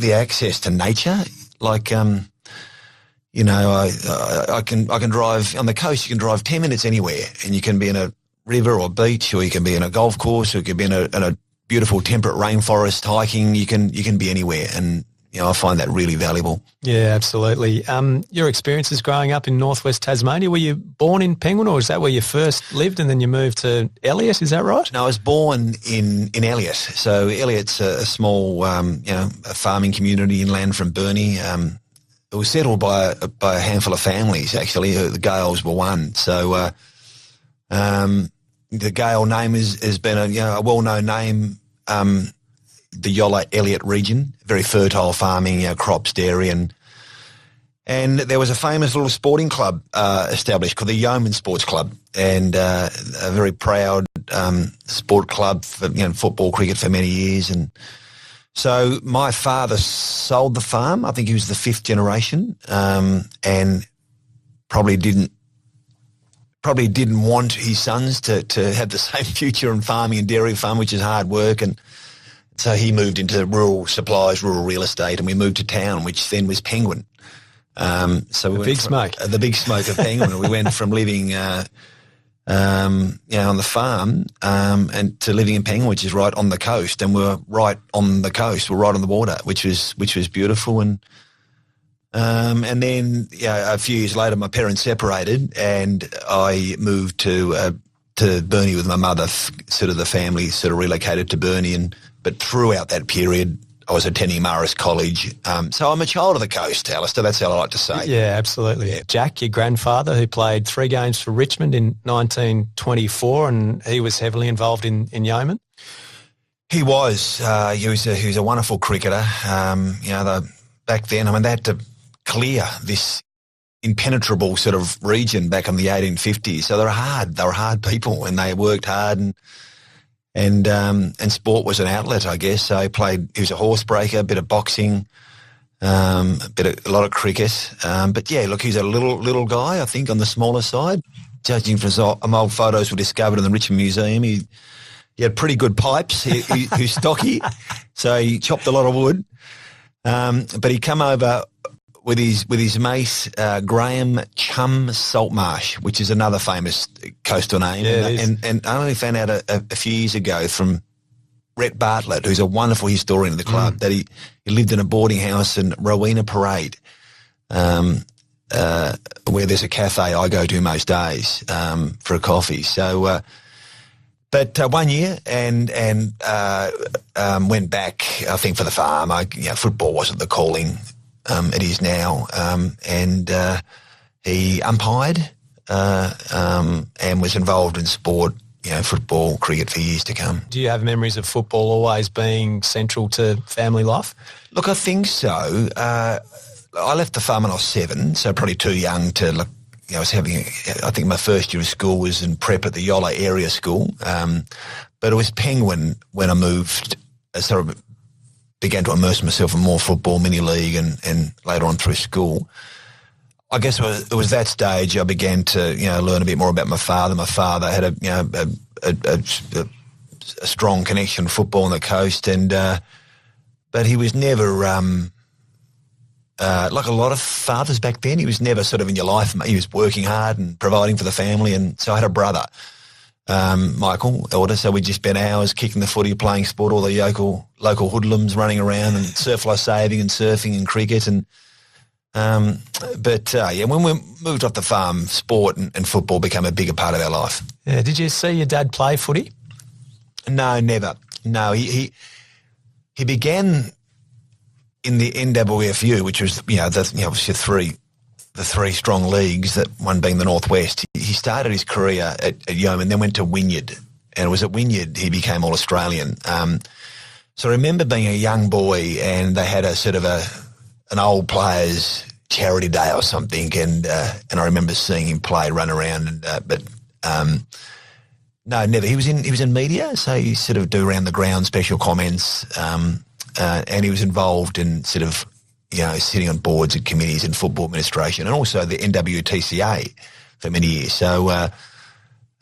the access to nature. Like, you know, I can drive on the coast. You can drive 10 minutes anywhere, and you can be in a river or beach, or you can be in a golf course, or you can be in a beautiful temperate rainforest hiking. You can be anywhere, and you know, I find that really valuable. Yeah, absolutely. Your experiences growing up in Northwest Tasmania, were you born in Penguin, or is that where you first lived and then you moved to Elliot? Is that right? No, I was born in Elliot. So Elliot's a small, you know, a farming community inland from Burnie. It was settled by a handful of families, actually. The Gales were one. So the Gale name has been a well-known name. The Yolla Elliot region, very fertile farming, crops, dairy, and there was a famous little sporting club established called the Yeoman Sports Club, and a very proud sport club for football, cricket for many years. And so my father sold the farm. I think he was the fifth generation, and probably didn't want his sons to have the same future in farming and dairy farm, which is hard work. And so he moved into rural supplies, rural real estate, and we moved to town, which then was Penguin. So the big smoke of Penguin. We went from living, on the farm, and to living in Penguin, which is right on the coast, and we're right on the coast. We're right on the water, which was beautiful. And then a few years later, my parents separated, and I moved to Burnie with my mother. Sort of the family sort of relocated to Burnie, but throughout that period, I was attending Marist College. So I'm a child of the coast, Alistair. That's how I like to say. Yeah, absolutely. Yeah. Jack, your grandfather, who played 3 games for Richmond in 1924, and he was heavily involved in Yeoman. He was. He was a wonderful cricketer. Back then, I mean, they had to clear this impenetrable sort of region back in the 1850s. So they were hard people, and they worked hard, and sport was an outlet, I guess. So he was a horse breaker, a bit of boxing, a lot of cricket. But yeah, look, he's a little guy, I think, on the smaller side. Judging from some old photos we discovered in the Richmond Museum, he had pretty good pipes. He was stocky, so he chopped a lot of wood. But he come over with his mate Graham Chum Saltmarsh, which is another famous coastal name. Yeah, and I only found out a few years ago from Rhett Bartlett, who's a wonderful historian of the club, that he lived in a boarding house in Rowena Parade, where there's a cafe I go to most days for a coffee. So, but 1 year and went back, I think, for the farm. Football wasn't the calling. It is now, and he umpired and was involved in sport, football, cricket for years to come. Do you have memories of football always being central to family life? Look, I think so. I left the farm when I was 7, so probably too young to look. I think my first year of school was in prep at the Yolla area school, but it was Penguin when I moved. Sort of began to immerse myself in more football, mini league, and later on through school. I guess it was that stage I began to learn a bit more about my father. My father had a strong connection to football on the coast, but he was never like a lot of fathers back then. He was never sort of in your life. He was working hard and providing for the family, and so I had a brother, Michael, elder, so we just spent hours kicking the footy, playing sport, all the local hoodlums running around, and surf life saving and surfing and cricket. And when we moved off the farm, sport and football became a bigger part of our life. Yeah. Did you see your dad play footy? No, never. No, he began in the NWFU, which was obviously the three strong leagues, that one being the Northwest. He started his career at Yeoman, then went to Wynyard, and it was at Wynyard he became All-Australian. So I remember being a young boy, and they had a sort of an old players charity day or something, and I remember seeing him play, run around, but no, never. He was in media, so he sort of do around the ground special comments, and he was involved in sort of sitting on boards and committees in football administration, and also the NWTCA for many years. So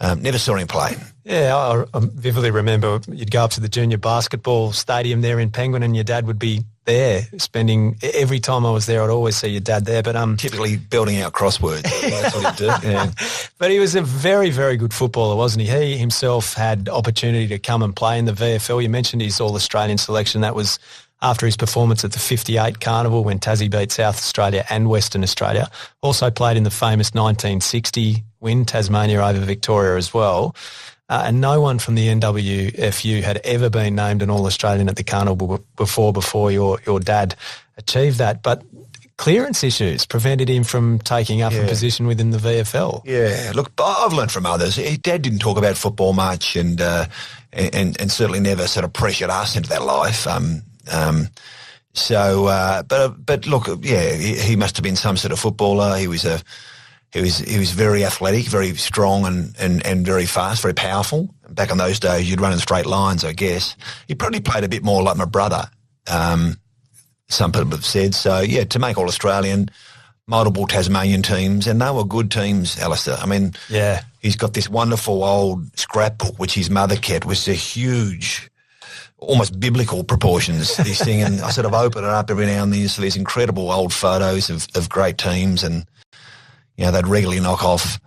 never saw him play. Yeah, I vividly remember you'd go up to the junior basketball stadium there in Penguin, and your dad would be there, spending every time I was there, I'd always see your dad there. But typically building out crosswords. That's what he'd do. Yeah. But he was a very, very good footballer, wasn't he? He himself had opportunity to come and play in the VFL. You mentioned his All-Australian selection. That was after his performance at the 58 Carnival when Tassie beat South Australia and Western Australia. Also played in the famous 1960 win, Tasmania over Victoria as well. And no one from the NWFU had ever been named an All-Australian at the Carnival before your dad achieved that. But clearance issues prevented him from taking up a position within the VFL. Yeah, look, I've learned from others. His dad didn't talk about football much and certainly never sort of pressured us into that life. But look, yeah, he must have been some sort of footballer. He was very athletic, very strong and very fast, very powerful. Back in those days, you'd run in straight lines, I guess. He probably played a bit more like my brother, some people have said. So, yeah, to make All-Australian, multiple Tasmanian teams, and they were good teams, Alistair. I mean, yeah, he's got this wonderful old scrapbook, which his mother kept, with a huge, almost biblical proportions, this thing, and I sort of open it up every now and then, so there's incredible old photos of great teams, and you know, they'd regularly knock off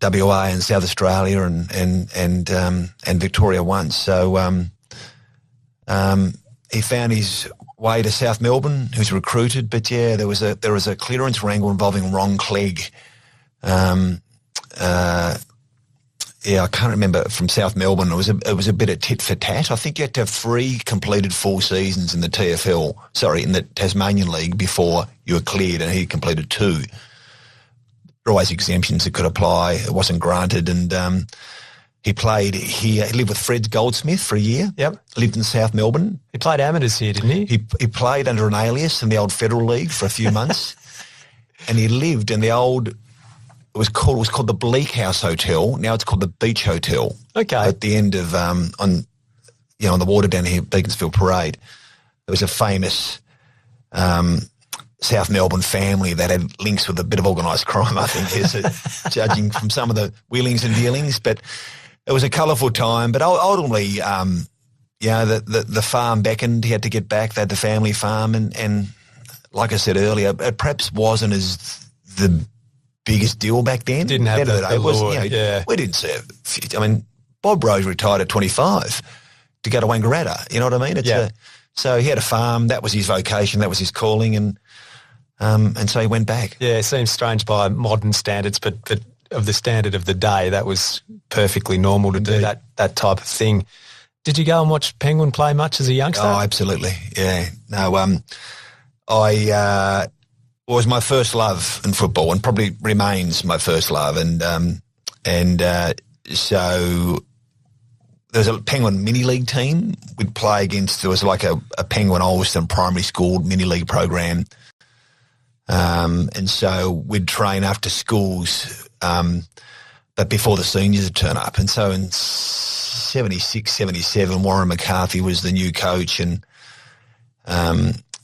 WA and South Australia and Victoria once. So he found his way to South Melbourne. He was recruited, but yeah, there was a clearance wrangle involving Ron Clegg. Yeah, I can't remember, from South Melbourne. It was a bit of tit for tat. I think you had to have 3 completed full seasons in the in the Tasmanian League before you were cleared, and he completed 2. There were always exemptions that could apply. It wasn't granted, and he played here. He lived with Fred Goldsmith for a year. Yep. Lived in South Melbourne. He played amateurs here, didn't he? He played under an alias in the old Federal League for a few months, and he lived in the old. It was called the Bleak House Hotel. Now it's called the Beach Hotel. Okay. At the end of on the water down here, Beaconsfield Parade, there was a famous South Melbourne family that had links with a bit of organised crime, I think, judging from some of the wheelings and dealings. But it was a colourful time. But ultimately, the farm beckoned. He had to get back. They had the family farm, and like I said earlier, it perhaps wasn't as the biggest deal back then. Didn't have the allure, yeah. We didn't see it. I mean, Bob Rose retired at 25 to go to Wangaratta. You know what I mean? So he had a farm. That was his vocation. That was his calling, and so he went back. Yeah, it seems strange by modern standards, but of the standard of the day, that was perfectly normal to do that type of thing. Did you go and watch Penguin play much as a youngster? Oh, absolutely. Yeah. No, it was my first love in football, and probably remains my first love. So there's a Penguin mini league team we'd play against. There was like a Penguin Ulverston primary school mini league program, and so we'd train after schools, but before the seniors would turn up. And so in 76, 77, Warren McCarthy was the new coach, and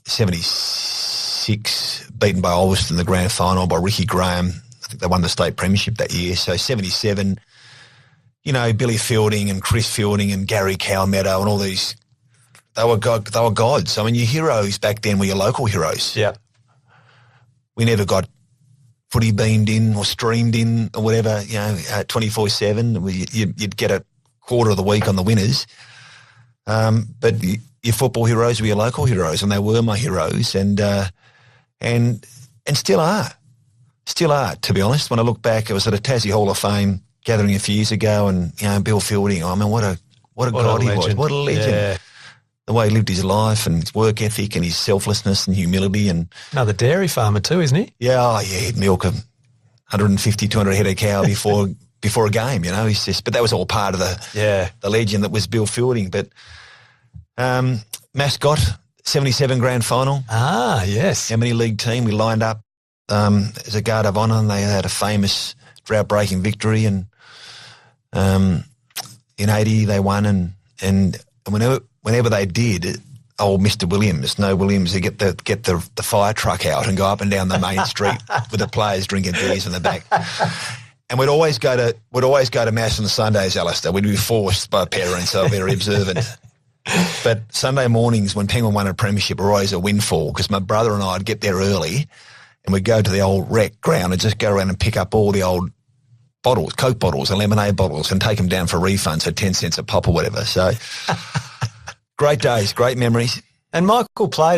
76 beaten by Ulverston in the grand final by Ricky Graham. I think they won the state premiership that year. So 77, Billy Fielding and Chris Fielding and Gary Calmetto and all these, they were gods. I mean, your heroes back then were your local heroes. Yeah. We never got footy beamed in or streamed in or whatever, 24/7. You'd get a quarter of the week on the winners. But your football heroes were your local heroes, and they were my heroes, and still are, to be honest. When I look back, it was at a Tassie Hall of Fame gathering a few years ago, and Bill Fielding, I mean, what a god he was, what a legend. Yeah. The way he lived his life and his work ethic and his selflessness and humility. And another dairy farmer too, isn't he? Yeah, he'd milk 150, 200 head of cow before a game, He's just, but that was all part of the legend that was Bill Fielding. But mascot, 77 grand final. Ah, yes. Our mini league team, we lined up as a guard of honour, and they had a famous drought-breaking victory, and in 80 they won, and whenever they did, old Mr. Williams, no Williams, he'd get the fire truck out and go up and down the main street with the players drinking beers in the back. And we'd always go to mass on Sundays, Alistair. We'd be forced by parents, so very observant. But Sunday mornings when Penguin won a premiership were always a windfall because my brother and I would get there early and we'd go to the old rec ground and just go around and pick up all the old bottles, Coke bottles and lemonade bottles and take them down for refunds for 10 cents a pop or whatever. So great days, great memories. And I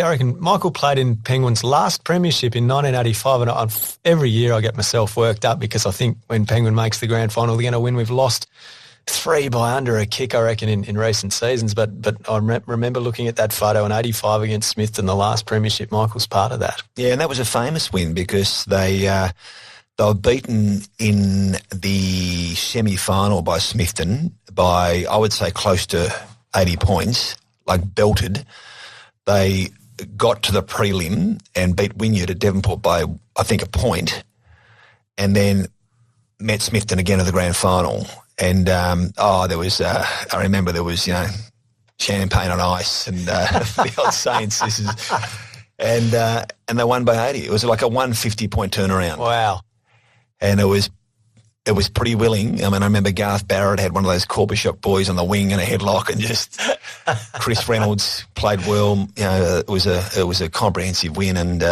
reckon Michael played in Penguin's last premiership in 1985, and every year I get myself worked up because I think when Penguin makes the grand final, they're going to win. We've lost 3 by under a kick, I reckon, in recent seasons. But I remember looking at that photo in 85 against Smithton, the last premiership. Michael's part of that. Yeah, and that was a famous win because they were beaten in the semi-final by Smithton by, I would say, close to 80 points, like belted. They got to the prelim and beat Wynyard at Devonport by, I think, a point, and then met Smithton again at the grand final. And, there was, I remember there was, champagne on ice and the old Saints. And they won by 80. It was like a 150-point turnaround. Wow. And it was pretty willing. I mean, I remember Garth Barrett had one of those Corbershock boys on the wing in a headlock, and just Chris Reynolds played well. It was a comprehensive win, and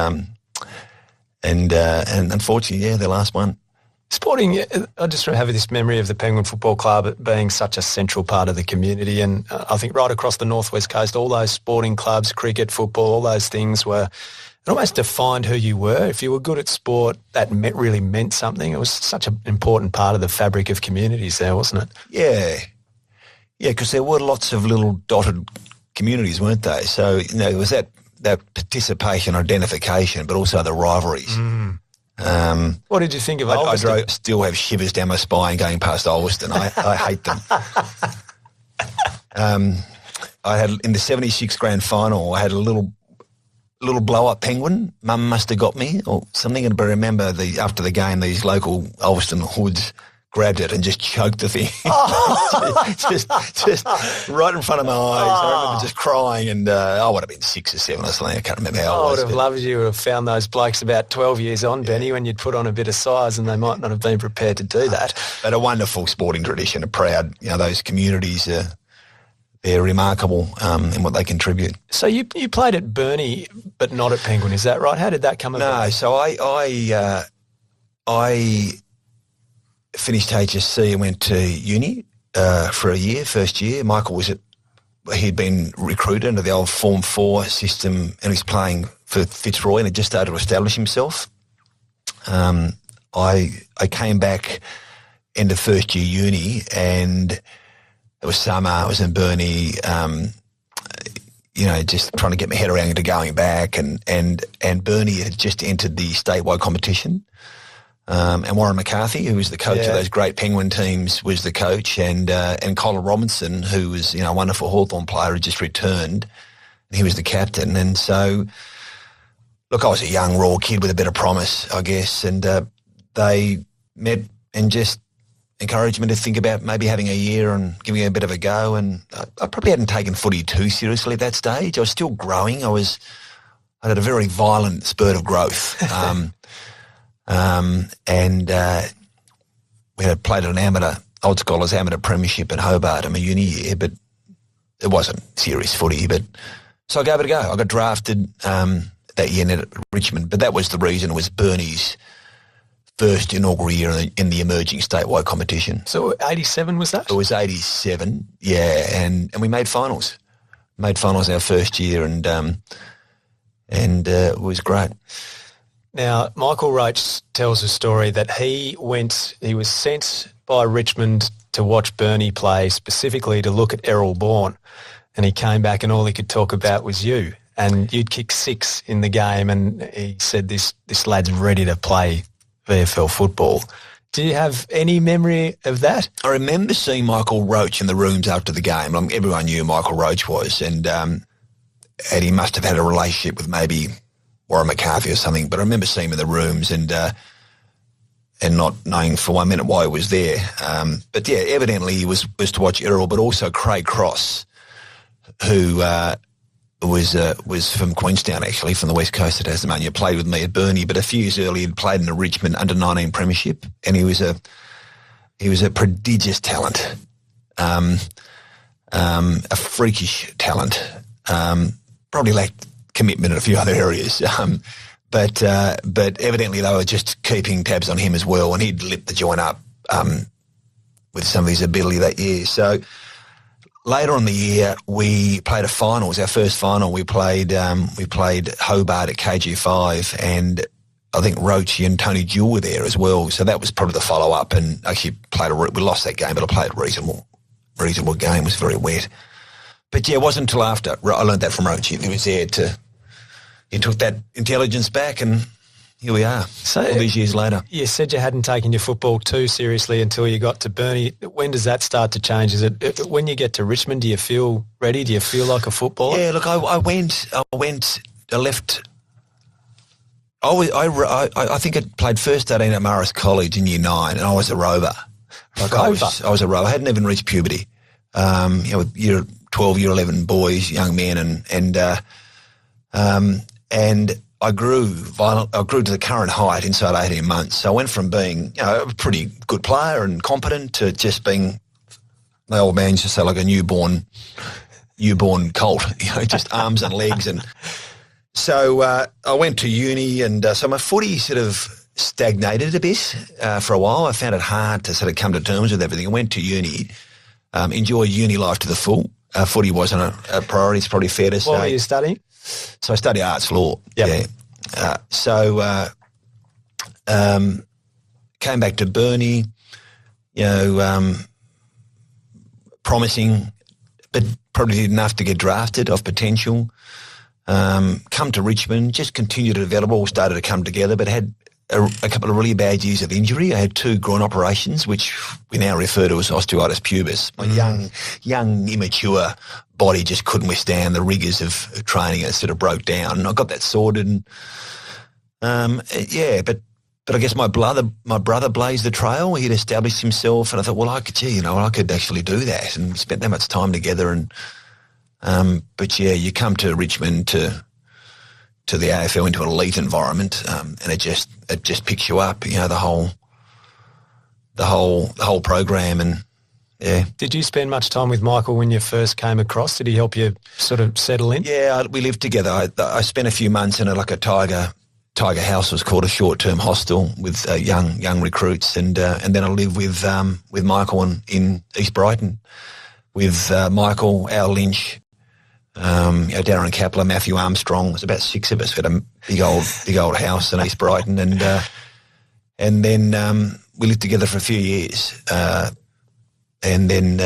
unfortunately, their last one. Sporting, I just have this memory of the Penguin Football Club being such a central part of the community, and I think right across the Northwest Coast, all those sporting clubs, cricket, football, all those things it almost defined who you were. If you were good at sport, that really meant something. It was such an important part of the fabric of communities there, wasn't it? Yeah. Yeah, because there were lots of little dotted communities, weren't they? So, there was that participation, identification, but also the rivalries. What did you think of Ulverston? I still have shivers down my spine going past Ulverston. I hate them. I had, in the 76 grand final, I had a little blow-up penguin. Mum must have got me or something. But I remember after the game, these local Ulverston hoods grabbed it and just choked the thing. just right in front of my eyes. I remember just crying, and I would have been 6 or 7 or something. I can't remember how I it was. would have loved you to have found those blokes about 12 years on, Benny, when you'd put on a bit of size, and they might not have been prepared to do that. But a wonderful sporting tradition, a proud, those communities they're remarkable in what they contribute. So you played at Burnie, but not at Penguin, is that right? How did that come about? No, so I finished HSC and went to uni for a year, first year. Michael he'd been recruited into the old Form 4 system, and he was playing for Fitzroy and had just started to establish himself. I came back end of first year uni, and it was summer. I was in Burnie, just trying to get my head around into going back, and Burnie had just entered the statewide competition. And Warren McCarthy, who was the coach of those great Penguin teams, was the coach, and Colin Robinson, who was a wonderful Hawthorn player, had just returned, and he was the captain. And so, look, I was a young raw kid with a bit of promise, I guess, and they met and just encouraged me to think about maybe having a year and giving it a bit of a go. And I probably hadn't taken footy too seriously at that stage. I was still growing. I had a very violent spurt of growth. We had played an Old Scholars amateur premiership at Hobart in my uni year, but it wasn't serious footy. So I gave it a go. I got drafted that year at Richmond, but that was the reason. It was Burnie's first inaugural year in the emerging statewide competition. So 87 was that? It was 87, yeah, and we made finals. Made finals our first year, and it was great. Now, Michael Roach tells a story that he was sent by Richmond to watch Burnie play, specifically to look at Errol Bourne, and he came back and all he could talk about was you, and you'd kicked 6 in the game, and he said this lad's ready to play VFL football. Do you have any memory of that? I remember seeing Michael Roach in the rooms after the game. Everyone knew who Michael Roach was, and he must have had a relationship with maybe Warren McCarthy or something, but I remember seeing him in the rooms and not knowing for 1 minute why he was there. But yeah, evidently he was to watch Errol, but also Craig Cross, who was from Queenstown, actually, from the west coast of Tasmania, played with me at Burnie, but a few years earlier he'd played in the Richmond under-19 premiership, and he was a prodigious talent. a freakish talent. Probably lacked commitment in a few other areas. But evidently they were just keeping tabs on him as well, and he'd lit the joint up with some of his ability that year. So later on the year, we played a final. It was our first final. We played Hobart at KG5, and I think Roche and Tony Jewell were there as well. So that was probably the follow-up, and actually we lost that game, but I played a reasonable game. It was very wet. But yeah, it wasn't until after I learned that from Roche. He was there he took that intelligence back, and here we are, all these years later. You said you hadn't taken your football too seriously until you got to Burnie. When does that start to change? Is it when you get to Richmond, do you feel ready? Do you feel like a footballer? Yeah, look, I left. I think I played first 18 at Morris College in Year 9, and I was a rover. I was a rover. I hadn't even reached puberty. With year 12, year 11 boys, young men, and I grew to the current height inside 18 months. So I went from being a pretty good player and competent to just being, the old man used to say, like a newborn colt, just arms and legs. And so I went to uni, and so my footy sort of stagnated a bit for a while. I found it hard to sort of come to terms with everything. I went to uni, enjoyed uni life to the full. Footy wasn't a priority, it's probably fair to say. What were you studying? So I studied arts law. Yep. Yeah. Came back to Burnie, promising, but probably did enough to get drafted of potential. Come to Richmond, just continued to develop, all started to come together, but had a couple of really bad years of injury. I had 2 groin operations, which we now refer to as osteitis pubis. My young, immature body just couldn't withstand the rigours of training. It sort of broke down, and I got that sorted. And but I guess my brother blazed the trail. He'd established himself, and I thought, well, I could actually do that, and we spent that much time together. And but yeah, you come to Richmond to the AFL, into an elite environment, and it just picks you up. The whole program. And yeah. Did you spend much time with Michael when you first came across? Did he help you sort of settle in? Yeah, we lived together. I spent a few months in a Tiger House, was called, a short-term hostel with young recruits, and then I lived with Michael in East Brighton, with Michael, Al Lynch, Darren Kapler, Matthew Armstrong. There's about 6 of us. We had a big old house in East Brighton, and then we lived together for a few years. And then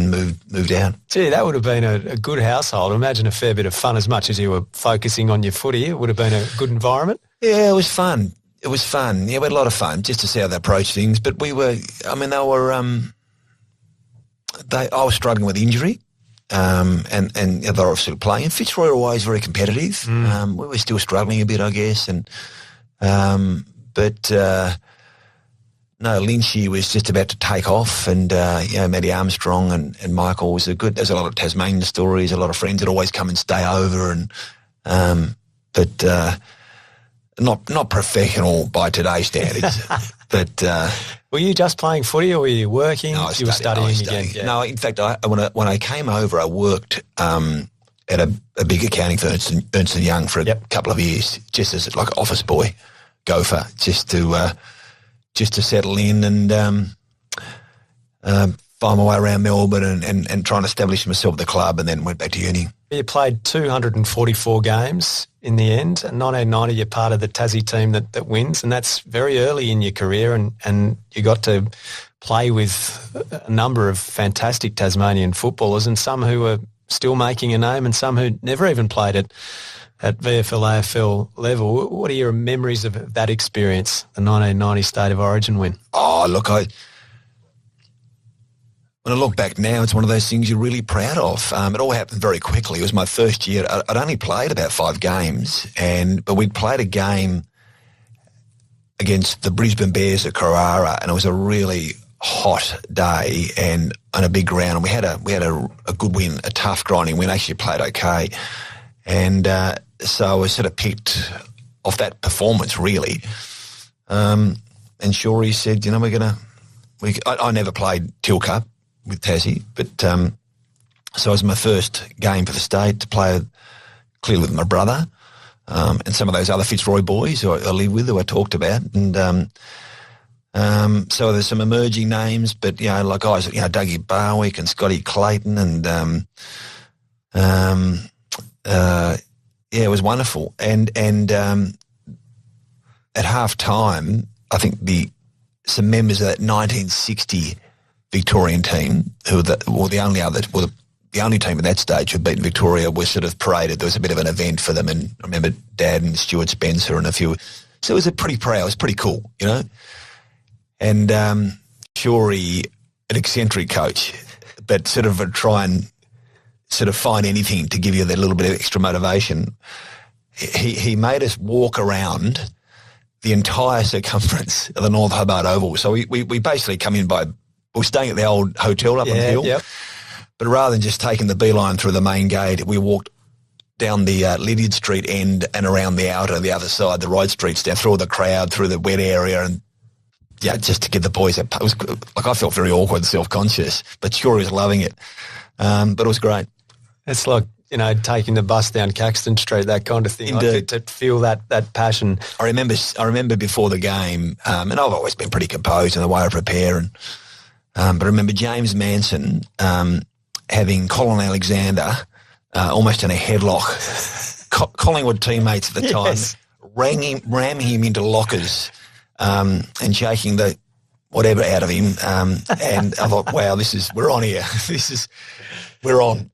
moved out. Gee, that would have been a good household. Imagine a fair bit of fun. As much as you were focusing on your footy, it would have been a good environment. Yeah, it was fun. Yeah, we had a lot of fun just to see how they approach things. But I was struggling with injury, and they were obviously playing. Fitzroy were always very competitive. We were still struggling a bit, I guess, No, Lynchy was just about to take off, and Matty Armstrong and Michael was there's a lot of Tasmanian stories, a lot of friends that always come and stay over, but not professional by today's standards. But were you just playing footy, or were you working? No, you were studying again. Yeah. No, in fact, when I came over, I worked at a big accounting firm, Ernst & Young, for a couple of years, just as like an office boy, gopher, just to settle in and find my way around Melbourne and try and establish myself at the club, and then went back to uni. You played 244 games in the end. In 1990, you're part of the Tassie team that wins, and that's very early in your career, and you got to play with a number of fantastic Tasmanian footballers, and some who are still making a name and some who never even played at VFL, AFL level. What are your memories of that experience, the 1990 State of Origin win? Oh, look, when I look back now, it's one of those things you're really proud of. It all happened very quickly. It was my first year. I'd only played about 5 games, but we'd played a game against the Brisbane Bears at Carrara, and it was a really hot day and on a big ground, and we had a good win, a tough grinding win. Actually played okay, and so I was sort of picked off that performance really. And Shorey said, I never played Till Cup with Tassie, but So it was my first game for the state to play clearly with my brother and some of those other Fitzroy boys who I live with, who I talked about. And so there's some emerging names, but, like guys, Dougie Barwick and Scotty Clayton and, it was wonderful. And at half time, I think some members of that 1960 Victorian team, who were the only team at that stage who'd beaten Victoria, were sort of paraded. There was a bit of an event for them, and I remember Dad and Stuart Spencer and a few. So it was it was pretty cool, And Shorey, an eccentric coach, but sort of would try and sort of find anything to give you that little bit of extra motivation. He made us walk around the entire circumference of the North Hobart Oval. So we basically come in we're staying at the old hotel up on the hill. Yep. But rather than just taking the beeline through the main gate, we walked down the Lydiard Street end and around the outer, the other side, the right streets, down through the crowd, through the wet area, and just to get the boys. It was like I felt very awkward and self-conscious, but sure he was loving it. But it was great. It's like, taking the bus down Caxton Street, that kind of thing. Like to feel that passion. I remember before the game, and I've always been pretty composed in the way I prepare, but I remember James Manson having Colin Alexander almost in a headlock. Collingwood teammates at the time ramming him into lockers and shaking the whatever out of him. And I thought, wow, we're on here. We're on.